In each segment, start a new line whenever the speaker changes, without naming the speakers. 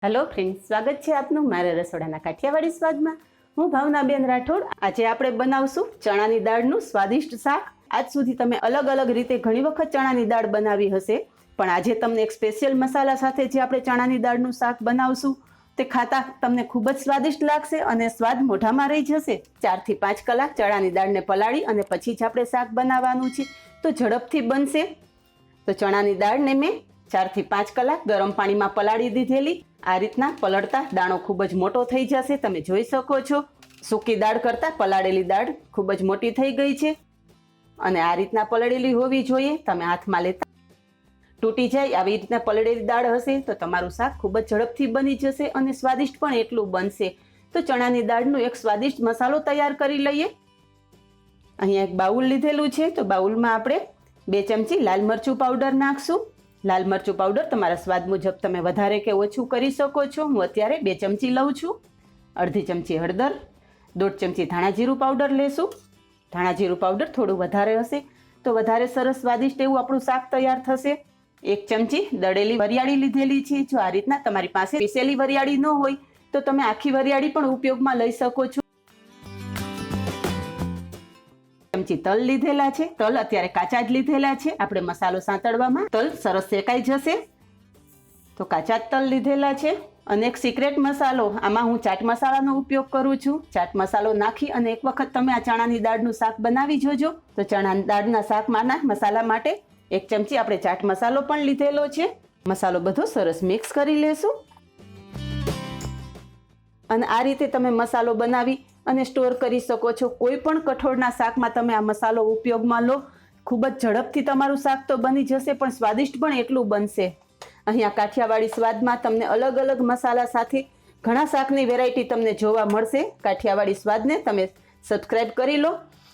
Hello friends, સ્વાગત છે આપનું મારા રસોડાના કાઠિયાવાડી સ્વાદમાં. હું ભાવનાબેન રાઠોડ. આજે આપણે બનાવશું ચણાની દાળનું સ્વાદિષ્ટ શાક. આજ સુધી તમે અલગ અલગ રીતે ઘણી વખત ચણાની દાળ બનાવી હશે, પણ આજે તમને એક સ્પેશિયલ મસાલા સાથે જે આપણે ચણાની દાળનું શાક બનાવશું તે ખાતા તમને ખૂબ જ સ્વાદિષ્ટ લાગશે અને સ્વાદ મોઢામાં રહી જશે. 4 થી 5 કલાક ચણાની દાળને પલાળી અને પછી જ આપણે શાક બનાવવાનું છે, તો ઝડપથી બનશે. તો ચણાની દાળને મેં 4 થી 5 કલાક ગરમ પાણીમાં પલાળી દીધેલી. આ રીતના પલળતા દાણો ખૂબ જ મોટો થઈ જશે, તમે જોઈ શકો છો. સૂકી દાળ કરતાં પલાળેલી દાળ ખૂબ જ મોટી થઈ ગઈ છે અને આ રીતના પલળેલી હોવી જોઈએ. તમે હાથમાં લેતા તૂટી જાય આવી રીતના પલળેલી દાળ હશે તો તમારું શાક ખૂબ જ ઝડપથી બની જશે અને સ્વાદિષ્ટ પણ એટલું બનશે. તો ચણાની દાળનું એક સ્વાદિષ્ટ મસાલો તૈયાર કરી લઈએ. અહીંયા એક બાઉલ લીધેલું છે, તો બાઉલમાં આપણે 2 ચમચી લાલ મરચું પાવડર નાખશું. લાલ મરચું પાવડર તમારા સ્વાદ મુજબ તમે વધારે કે ઓછું કરી શકો છો. હું અત્યારે 2 ચમચી લઉં છું. અડધી ચમચી હળદર, 1.5 ચમચી ધાણા જીરું પાવડર લેશું. ધાણા જીરું પાવડર થોડું વધારે હશે તો વધારે સરસ સ્વાદિષ્ટ એવું આપણું શાક તૈયાર થશે. 1 ચમચી દળેલી વરિયાળી લીધેલી છે. જો આ રીતના તમારી પાસે પીસેલી વરિયાળી ન હોય તો તમે આખી વરિયાળી પણ ઉપયોગમાં લઈ શકો છો. ચમચી તલ લીધેલા છે. તલ અત્યારે કાચા જ લીધેલા છે. આપણે મસાલો સાંતળવામાં તલ સરસ શેકાઈ જશે, તો કાચા જ તલ લીધેલા છે. અને એક સિક્રેટ મસાલો, આમાં હું ચાટ મસાલાનો ઉપયોગ કરું છું. ચાટ મસાલો નાખી અને એક વખત તમે આ ચણાની દાળનું શાક બનાવી જોજો. તો ચણાની દાળના શાકમાંના મસાલા માટે 1 ચમચી આપણે ચાટ મસાલો પણ લીધેલો છે. મસાલો બધો સરસ મિક્સ કરી લેશું અને આ રીતે તમે મસાલો બનાવી અને સ્ટોર કરી શકો છો. કોઈ પણ કઠોળના શાકમાં તમે આ મસાલો ઉપયોગમાં લો, ખૂબ જ ઝડપથી તમારું શાક તો બની જશે પણ સ્વાદિષ્ટ પણ એટલું બનશે. અહીંયા કાઠિયાવાડી સ્વાદમાં તમને અલગ અલગ મસાલા સાથે ઘણા શાકની વેરાયટી તમને જોવા મળશે. કાઠિયાવાડી સ્વાદને તમે સબસ્ક્રાઈબ કરી લો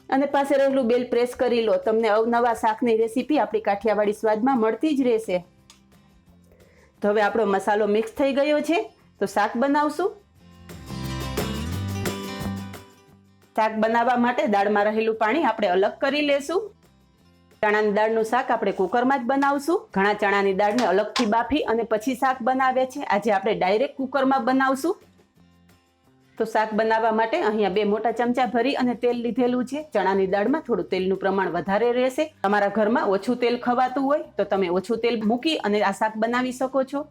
અને પાસે રહેલું બેલ પ્રેસ કરી લો. તમને અવનવા શાકની રેસીપી આપણી કાઠિયાવાડી સ્વાદમાં મળતી જ રહેશે. તો હવે આપણો મસાલો મિક્સ થઈ ગયો છે, તો શાક બનાવશું. શાક બનાવવા માટે દાળમાં રહેલું પાણી આપણે અલગ કરી લેશું. ચણાની દાળનું શાક આપણે કુકરમાં જ બનાવશું. ઘણા ચણાની દાળને અલગથી બાફી અને પછી શાક બનાવે છે. આજે આપણે ડાયરેક્ટ કુકરમાં બનાવશું. તો શાક બનાવવા માટે અહીંયા 2 મોટા ચમચા ભરી અને તેલ લીધેલું છે. ચણાની દાળમાં થોડું તેલનું પ્રમાણ વધારે રહેશે. તમારા ઘરમાં ઓછું તેલ ખવાતું હોય તો તમે ઓછું તેલ મૂકી અને આ શાક બનાવી શકો છો.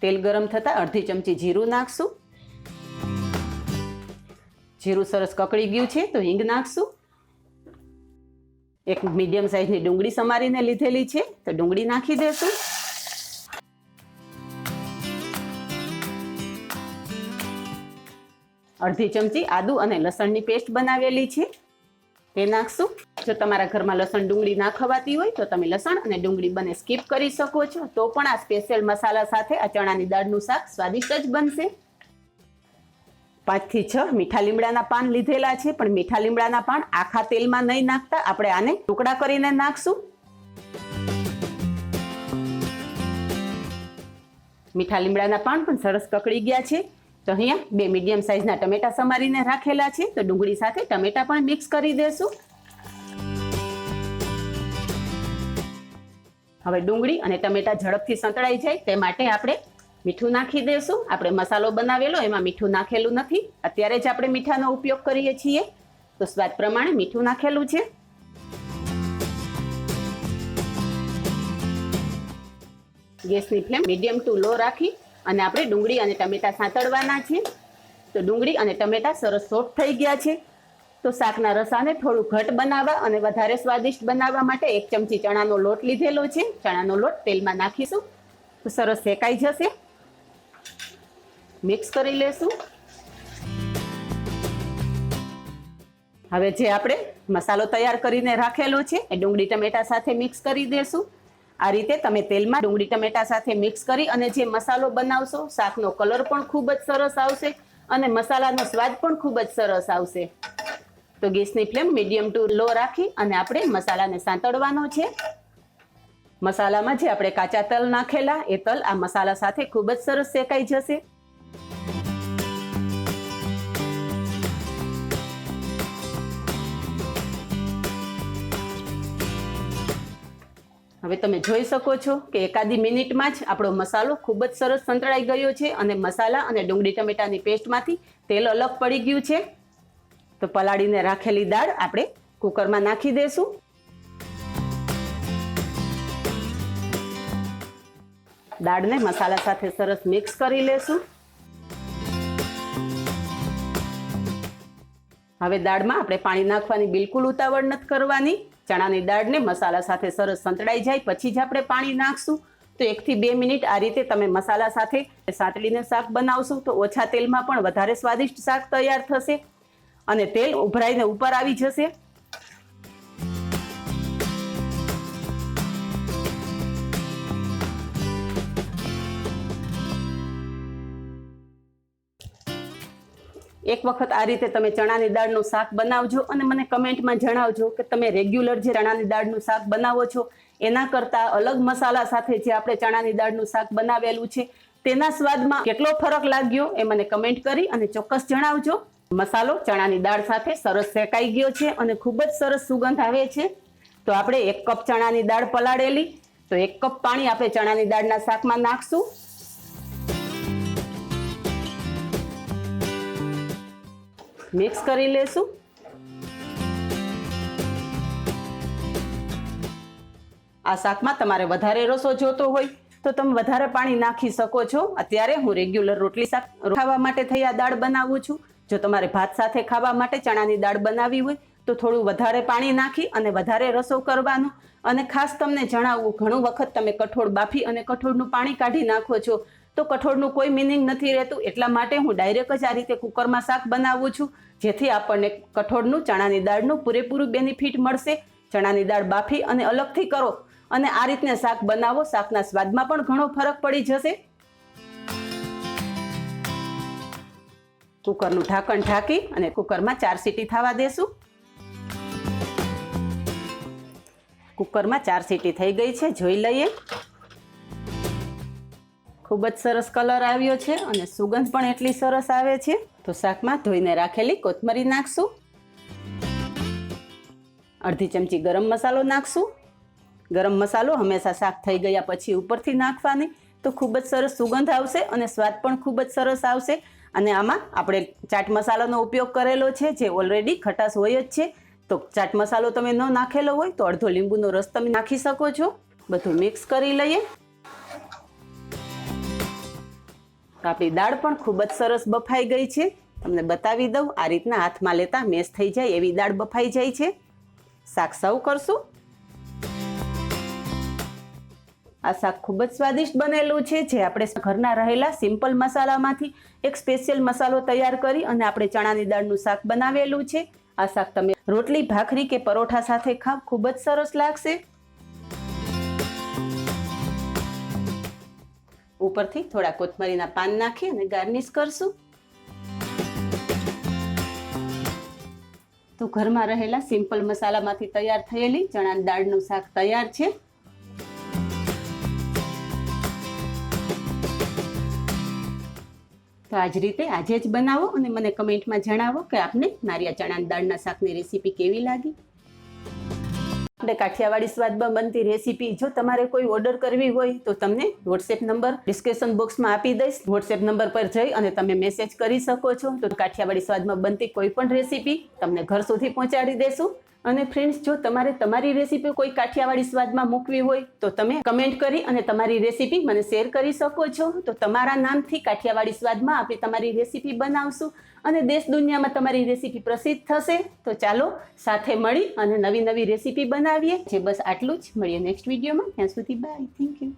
તેલ ગરમ થતાં અડધી ચમચી જીરું નાખશું. જીરું સરસ કકળી ગયું છે તો હિંગ નાખશું. એક મીડિયમ સાઈઝની ડુંગળી સમારીને લીધેલી છે, તો ડુંગળી નાખી દેશું. અડધી ચમચી આદુ અને લસણની પેસ્ટ બનાવેલી છે તે નાખશું. જો તમારા ઘરમાં લસણ ડુંગળી ના ખવાતી હોય તો તમે લસણ અને ડુંગળી બંને સ્કીપ કરી શકો છો. તો પણ આ સ્પેશિયલ મસાલા સાથે આ ચણાની દાળનું શાક સ્વાદિષ્ટ જ બનશે. 5 થી 6 મીઠા લીમડાના પાન લીધેલા છે, પણ મીઠા લીમડાના પાન આખા તેલમાં નહીં નાખતા, આપણે આને ટુકડા કરીને નાખશું. મીઠા લીમડાના પાન પણ સરસ કકડી ગયા છે. તો અહીંયા 2 મીડિયમ સાઈઝના ટમેટા સમારીને રાખેલા છે, તો ડુંગળી સાથે ટમેટા પણ મિક્સ કરી દેશું. હવે ડુંગળી અને ટમેટા ઝડપથી સંતળાઈ જાય તે માટે આપણે મીઠું નાખી દેશું. આપણે મસાલો બનાવેલો એમાં મીઠું નાખેલું નથી, અત્યારે જ આપણે મીઠાનો ઉપયોગ કરીએ છીએ, તો સ્વાદ પ્રમાણે મીઠું નાખેલું છે. ગેસની ફ્લેમ મીડિયમ ટુ લો રાખી અને આપણે ડુંગળી અને ટમેટા સાંતળવાના છે. તો ડુંગળી અને ટમેટા સરસ સોફ્ટ થઈ ગયા છે. તો શાકના રસાને થોડું ઘટ બનાવવા અને વધારે સ્વાદિષ્ટ બનાવવા માટે 1 ચમચી ચણાનો લોટ લીધેલો છે. ચણાનો લોટ તેલમાં નાખીશું તો સરસ શેકાઈ જશે. મિક્સ કરી લેશું. હવે જે આપણે મસાલો તૈયાર કરીને રાખેલો છે એ ડુંગળી ટમેટા સાથે મિક્સ કરી દેશું. આ રીતે તમે તેલમાં ડુંગળી ટમેટા સાથે મિક્સ કરી અને જે મસાલો બનાવશો, શાકનો કલર પણ ખૂબ જ સરસ આવશે અને મસાલાનો સ્વાદ પણ ખૂબ જ સરસ આવશે. તો ગેસની ફ્લેમ મીડિયમ ટુ લો રાખી અને આપણે મસાલાને સાંતળવાનો છે. મસાલામાં જે આપણે કાચા તલ નાખેલા એ તલ આ મસાલા સાથે ખૂબ જ સરસ શેકાઈ જશે. હવે તમે જોઈ શકો છો કે એકાદી મિનિટમાં જ આપણો મસાલો ખૂબ જ સરસ સંતળાઈ ગયો છે અને મસાલા અને ડુંગળી ટમેટાની પેસ્ટમાંથી તેલ અલગ પડી ગયું છે. તો પલાળીને રાખેલી દાળ આપણે કુકરમાં નાખી દઈશું. દાળને મસાલા સાથે સરસ મિક્સ કરી લેશું. હવે દાળમાં આપણે પાણી નાખવાની બિલકુલ ઉતાવળ નથી કરવાની. ચણાની દાળને મસાલા સાથે સરસ સંતળાઈ જાય પછી જ આપણે પાણી નાખશું. તો 1 થી 2 મિનિટ આ રીતે તમે મસાલા સાથે સાંતળીને શાક બનાવશું તો ઓછા તેલમાં પણ વધારે સ્વાદિષ્ટ શાક તૈયાર થશે અને તેલ ઉભરાઈને ઉપર આવી જશે. એક વખત આ રીતે તમે ચણાની દાળનું શાક બનાવજો અને મને કમેન્ટમાં જણાવજો કે તમે રેગ્યુલર જે ચણાની દાળનું શાક બનાવો છો એના કરતાં અલગ મસાલા સાથે જે આપણે ચણાની દાળનું શાક બનાવેલું છે તેના સ્વાદમાં કેટલો ફરક લાગ્યો એ મને કમેન્ટ કરી અને ચોક્કસ જણાવજો. મસાલો ચણાની દાળ સાથે સરસ શેકાઈ ગયો છે અને ખૂબ જ સરસ સુગંધ આવે છે. તો આપણે 1 કપ ચણાની દાળ પલાળેલી, તો 1 કપ પાણી આપણે ચણાની દાળના શાકમાં નાખશું. મિક્સ કરી લેશું. આ શાકમાં તમારે વધારે રસો જોતો હોય તો તમે વધારે પાણી નાખી શકો છો. અત્યારે હું રેગ્યુલર રોટલી શાક ખાવા માટે થઈ આ દાળ બનાવું છું. જો તમારે ભાત સાથે ખાવા માટે ચણાની દાળ બનાવી હોય તો થોડું વધારે પાણી નાખી અને વધારે રસો કરવાનો. અને ખાસ તમને જણાવવું, ઘણું વખત તમે કઠોળ બાફી અને કઠોળનું પાણી કાઢી નાખો છો તો કઠોળનું કોઈ મિનિંગ નથી રહેતું. એટલા માટે હું ડાયરેક્ટ જ આ રીતે કુકરમાં શાક બનાવું છું જેથી આપણને કઠોળનું ચણાની દાળનું પૂરેપૂરું બેનિફિટ મળશે. ચણાની દાળ બાફી અને અલગથી કરો અને આ રીતના શાક બનાવો, શાકના સ્વાદમાં પણ ઘણો ફરક પડી જશે. કુકરનું ઢાંકણ ઢાંકી અને કુકરમાં 4 સીટી થવા દેશું. કુકરમાં 4 સીટી થઈ ગઈ છે, જોઈ લઈએ. ખૂબ જ સરસ કલર આવ્યો છે અને સુગંધ પણ એટલી સરસ આવે છે. તો શાકમાં ધોઈને રાખેલી કોથમરી નાખશું. અડધી ચમચી ગરમ મસાલો નાખશું. ગરમ મસાલો હંમેશા શાક થઈ ગયા પછી ઉપરથી નાખવાની તો ખૂબ જ સરસ સુગંધ આવશે અને સ્વાદ પણ ખૂબ જ સરસ આવશે. અને આમાં આપણે ચાટ મસાલાનો ઉપયોગ કરેલો છે જે ઓલરેડી ખટાશ હોય જ છે. તો ચાટ મસાલો તમે ન નાખેલો હોય તો અડધો લીંબુનો રસ તમે નાખી શકો છો. બધું મિક્સ કરી લઈએ. આપણી દાળ પણ ખૂબ જ સરસ બફાઈ ગઈ છે. તમને બતાવી દઉં, આ રીતના હાથમાં લેતા મેશ થઈ જાય એવી દાળ બફાઈ જાય છે. શાક સર્વ કરશું. આ શાક ખૂબ જ સ્વાદિષ્ટ બનેલું છે જે આપણે ઘરના રહેલા સિમ્પલ મસાલામાંથી એક સ્પેશિયલ મસાલો તૈયાર કરી અને આપણે ચણાની દાળનું શાક બનાવેલું છે. આ શાક તમે રોટલી, ભાખરી કે પરોઠા સાથે ખાવ, ખૂબ જ સરસ લાગશે. ઉપરથી થોડા કોથમરીના પાન નાખી અને ગાર્નિશ કરશું. તો ઘરમાં રહેલા સિમ્પલ મસાલામાંથી તૈયાર થયેલી ચણાની દાળનું શાક તૈયાર છે. તો આ જ રીતે આજે જ બનાવો અને મને કમેન્ટમાં જણાવો કે આપને મારી આ ચણાની દાળના શાકની રેસીપી કેવી લાગી. આપણે કાઠિયાવાડી સ્વાદમાં બનતી રેસીપી જો તમારે કોઈ ઓર્ડર કરવી હોય તો તમને વોટ્સએપ નંબર ડિસ્ક્રિપ્શન બોક્સમાં આપી દઈશ. વોટ્સએપ નંબર પર જઈ અને તમે મેસેજ કરી શકો છો. તો કાઠિયાવાડી સ્વાદમાં બનતી કોઈ પણ રેસીપી તમને ઘર સુધી પહોંચાડી દેશું. અને ફ્રેન્ડ્સ, જો તમારે તમારી રેસીપી કોઈ કાઠિયાવાડી સ્વાદમાં મૂકવી હોય તો તમે કમેન્ટ કરી અને તમારી રેસીપી મને શેર કરી શકો છો. તો તમારા નામથી કાઠિયાવાડી સ્વાદમાં આપણે તમારી રેસીપી બનાવશું અને દેશ દુનિયામાં તમારી રેસીપી પ્રસિદ્ધ થશે. તો ચાલો સાથે મળી અને નવી નવી રેસીપી બનાવીએ. જે બસ આટલું જ. મળીએ નેક્સ્ટ વિડીયોમાં. ત્યાં સુધી બાય. Thank you.